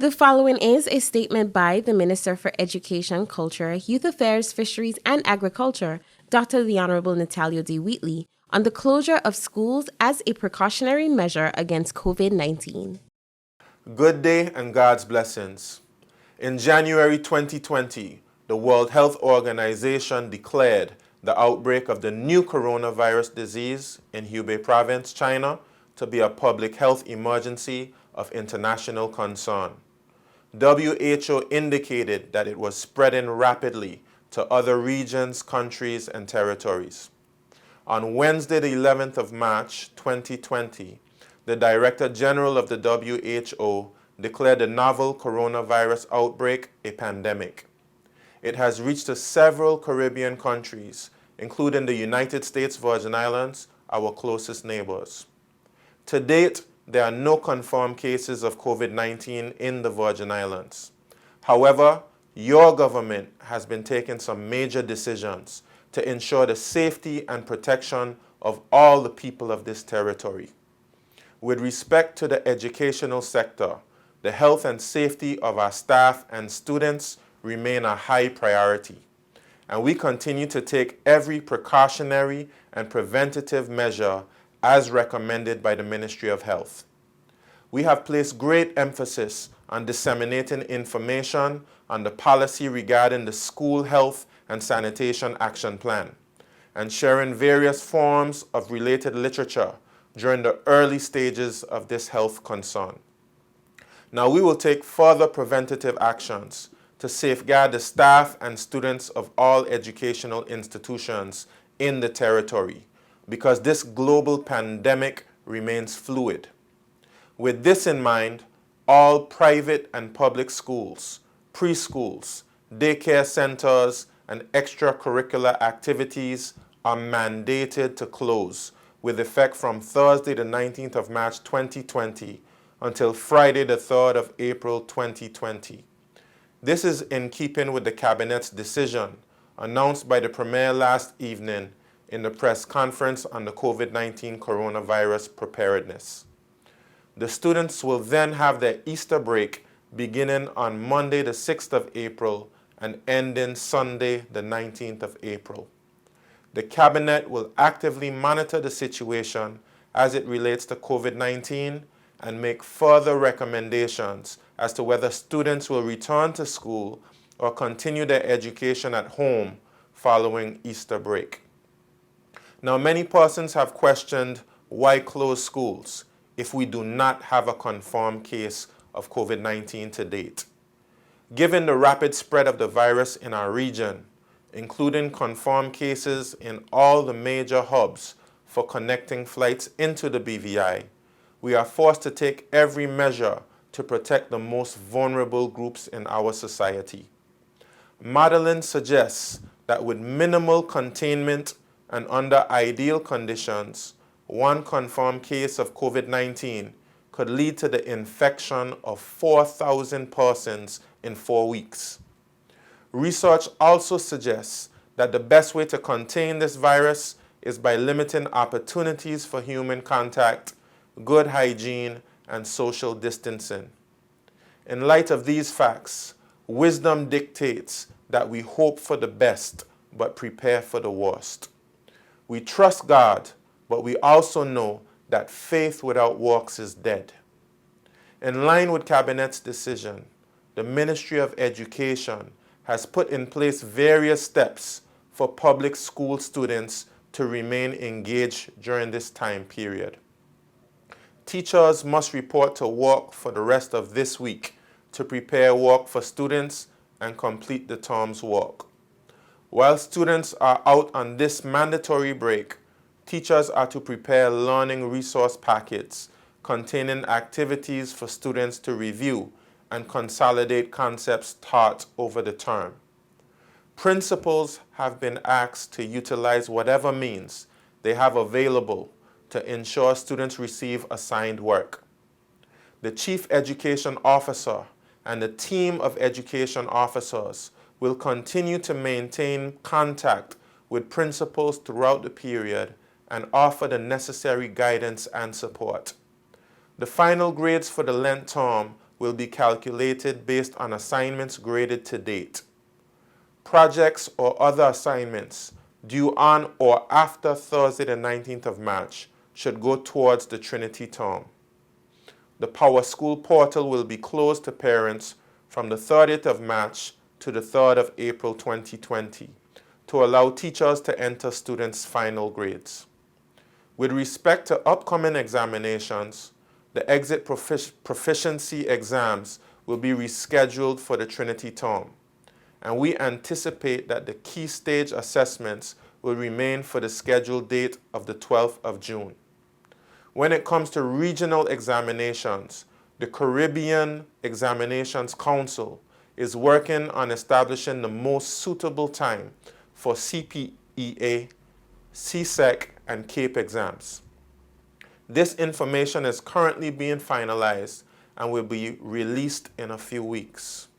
The following is a statement by the Minister for Education, Culture, Youth Affairs, Fisheries, and Agriculture, Dr. the Honorable Natalia D. Wheatley, on the closure of schools as a precautionary measure against COVID-19. Good day and God's blessings. In January 2020, the World Health Organization declared the outbreak of the new coronavirus disease in Hubei Province, China, to be a public health emergency of international concern. WHO indicated that it was spreading rapidly to other regions, countries, and territories. On Wednesday, the 11th of March, 2020, the Director General of the WHO declared the novel coronavirus outbreak a pandemic. It has reached to several Caribbean countries, including the United States Virgin Islands, our closest neighbors. To date, there are no confirmed cases of COVID-19 in the Virgin Islands. However, your government has been taking some major decisions to ensure the safety and protection of all the people of this territory. With respect to the educational sector, the health and safety of our staff and students remain a high priority, and we continue to take every precautionary and preventative measure as recommended by the Ministry of Health. We have placed great emphasis on disseminating information on the policy regarding the School Health and Sanitation Action Plan and sharing various forms of related literature during the early stages of this health concern. Now, we will take further preventative actions to safeguard the staff and students of all educational institutions in the territory, because this global pandemic remains fluid. With this in mind, all private and public schools, preschools, daycare centers, and extracurricular activities are mandated to close with effect from Thursday the 19th of March 2020 until Friday the 3rd of April 2020. This is in keeping with the Cabinet's decision announced by the Premier last evening in the press conference on the COVID-19 coronavirus preparedness. The students will then have their Easter break beginning on Monday the 6th of April and ending Sunday the 19th of April. The Cabinet will actively monitor the situation as it relates to COVID-19 and make further recommendations as to whether students will return to school or continue their education at home following Easter break. Now, many persons have questioned why close schools if we do not have a confirmed case of COVID-19 to date. Given the rapid spread of the virus in our region, including confirmed cases in all the major hubs for connecting flights into the BVI, we are forced to take every measure to protect the most vulnerable groups in our society. Modeling suggests that with minimal containment and under ideal conditions, one confirmed case of COVID-19 could lead to the infection of 4,000 persons in 4 weeks. Research also suggests that the best way to contain this virus is by limiting opportunities for human contact, good hygiene, and social distancing. In light of these facts, wisdom dictates that we hope for the best but prepare for the worst. We trust God, but we also know that faith without works is dead. In line with Cabinet's decision, the Ministry of Education has put in place various steps for public school students to remain engaged during this time period. Teachers must report to work for the rest of this week to prepare work for students and complete the term's work. While students are out on this mandatory break, teachers are to prepare learning resource packets containing activities for students to review and consolidate concepts taught over the term. Principals have been asked to utilize whatever means they have available to ensure students receive assigned work. The Chief Education Officer and the team of education officers will continue to maintain contact with principals throughout the period and offer the necessary guidance and support. The final grades for the Lent term will be calculated based on assignments graded to date. Projects or other assignments due on or after Thursday the 19th of March should go towards the Trinity term. The Power School portal will be closed to parents from the 30th of March to the 3rd of April 2020 to allow teachers to enter students' final grades. With respect to upcoming examinations, the exit proficiency exams will be rescheduled for the Trinity term, and we anticipate that the key stage assessments will remain for the scheduled date of the 12th of June. When it comes to regional examinations, the Caribbean Examinations Council is working on establishing the most suitable time for CPEA, CSEC, and CAPE exams. This information is currently being finalized and will be released in a few weeks.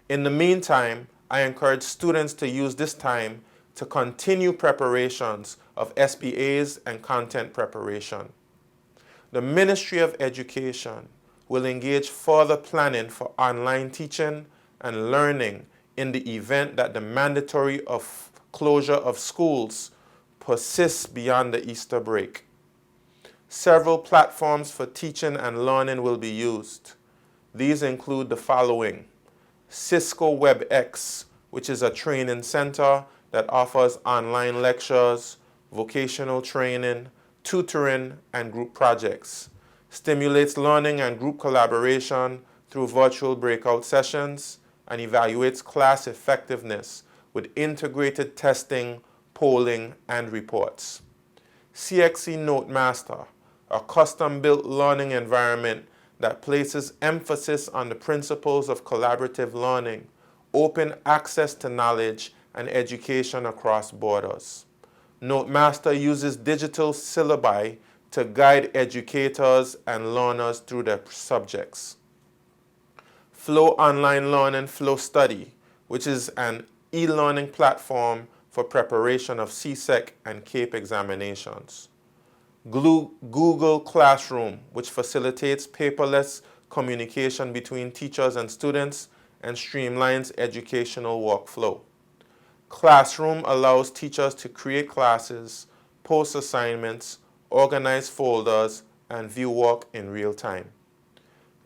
In the meantime, I encourage students to use this time to continue preparations of SPAs and content preparation. The Ministry of Education will engage further planning for online teaching and learning in the event that the mandatory closure of schools persists beyond the Easter break. Several platforms for teaching and learning will be used. These include the following: Cisco WebEx, which is a training center that offers online lectures, vocational training, tutoring, and group projects, stimulates learning and group collaboration through virtual breakout sessions, and evaluates class effectiveness with integrated testing, polling, and reports. CXC NoteMaster, a custom-built learning environment that places emphasis on the principles of collaborative learning, open access to knowledge, and education across borders. NoteMaster uses digital syllabi to guide educators and learners through their subjects. Flow Online Learning Flow Study, which is an e-learning platform for preparation of CSEC and CAPE examinations. Google Classroom, which facilitates paperless communication between teachers and students and streamlines educational workflow. Classroom allows teachers to create classes, post assignments, organize folders, and view work in real time.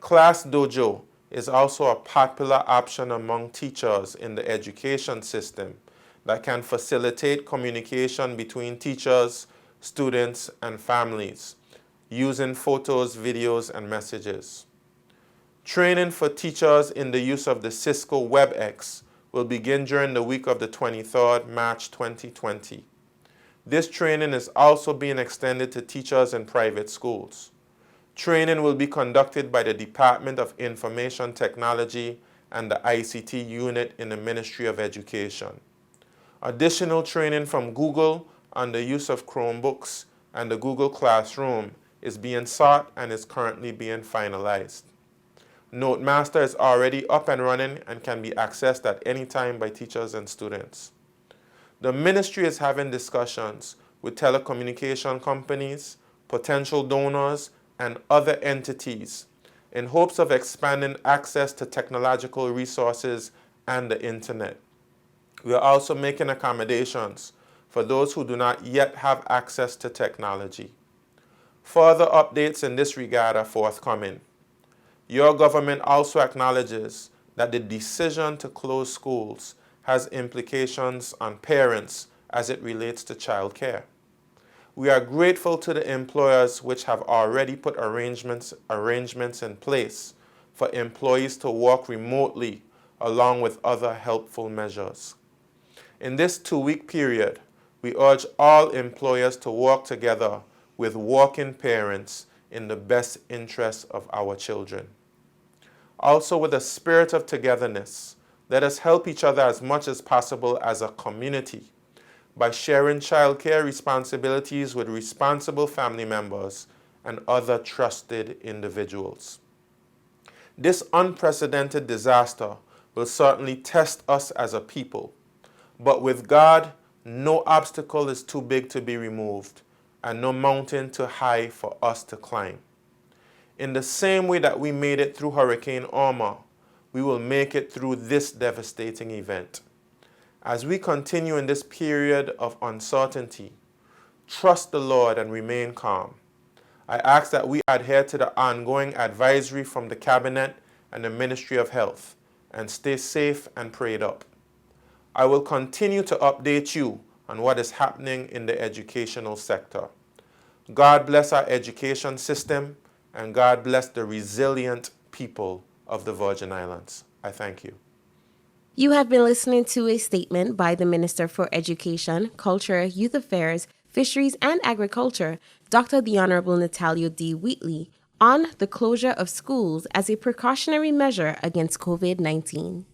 Class Dojo is also a popular option among teachers in the education system that can facilitate communication between teachers, students, and families using photos, videos, and messages. Training for teachers in the use of the Cisco WebEx will begin during the week of the 23rd March 2020. This training is also being extended to teachers in private schools. Training will be conducted by the Department of Information Technology and the ICT unit in the Ministry of Education. Additional training from Google on the use of Chromebooks and the Google Classroom is being sought and is currently being finalized. NoteMaster is already up and running and can be accessed at any time by teachers and students. The ministry is having discussions with telecommunication companies, potential donors, and other entities in hopes of expanding access to technological resources and the internet. We are also making accommodations for those who do not yet have access to technology. Further updates in this regard are forthcoming. Your government also acknowledges that the decision to close schools has implications on parents as it relates to childcare. We are grateful to the employers which have already put arrangements in place for employees to work remotely along with other helpful measures. In this 2-week period, we urge all employers to work together with working parents in the best interests of our children. Also, with a spirit of togetherness, let us help each other as much as possible as a community by sharing childcare responsibilities with responsible family members and other trusted individuals. This unprecedented disaster will certainly test us as a people, but with God, no obstacle is too big to be removed and no mountain too high for us to climb. In the same way that we made it through Hurricane Irma, we will make it through this devastating event. As we continue in this period of uncertainty, trust the Lord and remain calm. I ask that we adhere to the ongoing advisory from the Cabinet and the Ministry of Health and stay safe and prayed up. I will continue to update you on what is happening in the educational sector. God bless our education system, and God bless the resilient people of the Virgin Islands. I thank you. You have been listening to a statement by the Minister for Education, Culture, Youth Affairs, Fisheries and Agriculture, Dr. the Honorable Natalio D. Wheatley, on the closure of schools as a precautionary measure against COVID-19.